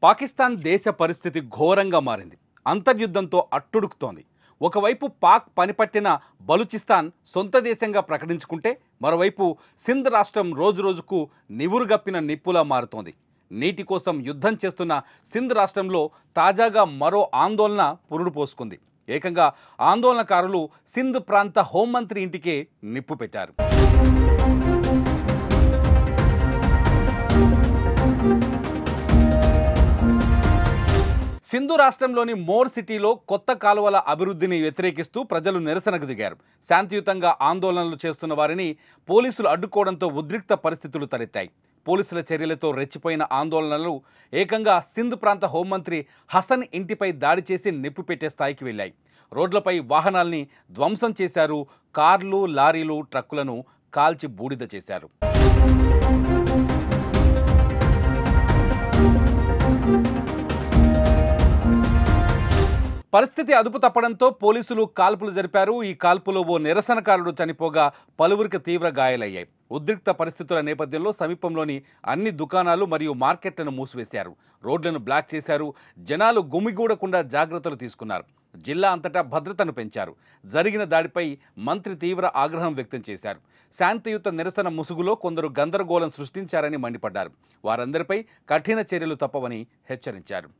పాకిస్తాన్ దేశ పరిస్థితి ఘోరంగా మారింది. అంతర్యుద్ధంతో అట్టుడుకుతోంది. ఒకవైపు పాక్ పనిపట్టిన బలూచిస్తాన్ సొంత దేశంగా ప్రకటించుకుంటే, మరోవైపు సింధ్ రాష్ట్రం రోజురోజుకు నివురుగప్పిన నిప్పులా మారుతోంది. నీటి కోసం యుద్ధం చేస్తున్న సింధ్ రాష్ట్రంలో తాజాగా మరో ఆందోళన పురుడు పోసుకుంది. ఏకంగా ఆందోళనకారులు సింధ్ ప్రాంత హోంమంత్రి ఇంటికే నిప్పు పెట్టారు. సింధు రాష్ట్రంలోని మోర్ సిటీలో కొత్త కాలువల అభివృద్ధిని వ్యతిరేకిస్తూ ప్రజలు నిరసనకు దిగారు. శాంతియుతంగా ఆందోళనలు చేస్తున్న వారిని పోలీసులు అడ్డుకోవడంతో ఉద్రిక్త పరిస్థితులు తలెత్తాయి. పోలీసుల చర్యలతో రెచ్చిపోయిన ఆందోళనలు ఏకంగా సింధ్ ప్రాంత హోంమంత్రి హసన్ ఇంటిపై దాడి చేసి నిప్పు పెట్టే స్థాయికి వెళ్ళాయి. రోడ్లపై వాహనాల్ని ధ్వంసం చేశారు. కార్లు, లారీలు, ట్రక్కులను కాల్చి బూడిద చేశారు. పరిస్థితి అదుపు తప్పడంతో పోలీసులు కాల్పులు జరిపారు. ఈ కాల్పులో ఓ నిరసనకారుడు చనిపోగా పలువురికి తీవ్ర గాయాలయ్యాయి. ఉద్రిక్త పరిస్థితుల నేపథ్యంలో సమీపంలోని అన్ని దుకాణాలు మరియు మార్కెట్లను మూసివేశారు. రోడ్లను బ్లాక్ చేశారు. జనాలు గుమిగూడకుండా జాగ్రత్తలు తీసుకున్నారు. జిల్లా అంతటా భద్రతను పెంచారు. జరిగిన దాడిపై మంత్రి తీవ్ర ఆగ్రహం వ్యక్తం చేశారు. శాంతియుత నిరసన ముసుగులో కొందరు గందరగోళం సృష్టించారని మండిపడ్డారు. వారందరిపై కఠిన చర్యలు తప్పవని హెచ్చరించారు.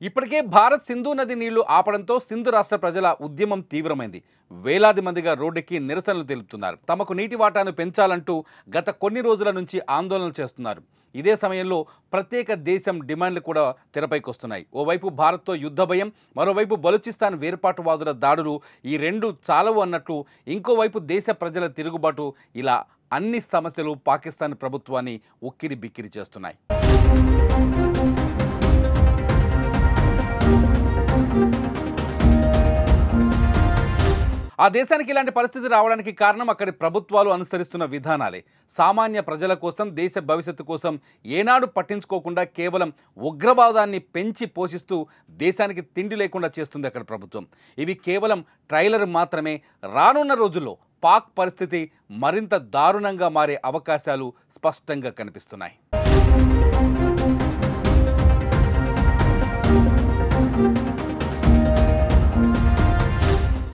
ఇప్పటికే భారత్ సింధు నది నీళ్లు ఆపడంతో సింధు రాష్ట్ర ప్రజల ఉద్యమం తీవ్రమైంది. వేలాది మందిగా రోడ్డెక్కి నిరసనలు తెలుపుతున్నారు. తమకు నీటి వాటాను పెంచాలంటూ గత కొన్ని రోజుల నుంచి ఆందోళనలు చేస్తున్నారు. ఇదే సమయంలో ప్రత్యేక దేశం డిమాండ్లు కూడా తెరపైకి వస్తున్నాయి. ఓవైపు భారత్తో యుద్ధ భయం, మరోవైపు బలూచిస్తాన్ వేర్పాటువాదుల దాడులు, ఈ రెండు చాలవు అన్నట్లు ఇంకోవైపు దేశ ప్రజల తిరుగుబాటు, ఇలా అన్ని సమస్యలు పాకిస్తాన్ ప్రభుత్వాన్ని ఉక్కిరి బిక్కిరి చేస్తున్నాయి. ఆ దేశానికి ఇలాంటి పరిస్థితి రావడానికి కారణం అక్కడి ప్రభుత్వాలు అనుసరిస్తున్న విధానాలే. సామాన్య ప్రజల కోసం, దేశ భవిష్యత్తు కోసం ఏనాడు పట్టించుకోకుండా కేవలం ఉగ్రవాదాన్ని పెంచి పోషిస్తూ దేశానికి తిండి లేకుండా చేస్తుంది అక్కడ ప్రభుత్వం. ఇవి కేవలం ట్రైలర్ మాత్రమే. రానున్న రోజుల్లో పాక్ పరిస్థితి మరింత దారుణంగా మారే అవకాశాలు స్పష్టంగా కనిపిస్తున్నాయి.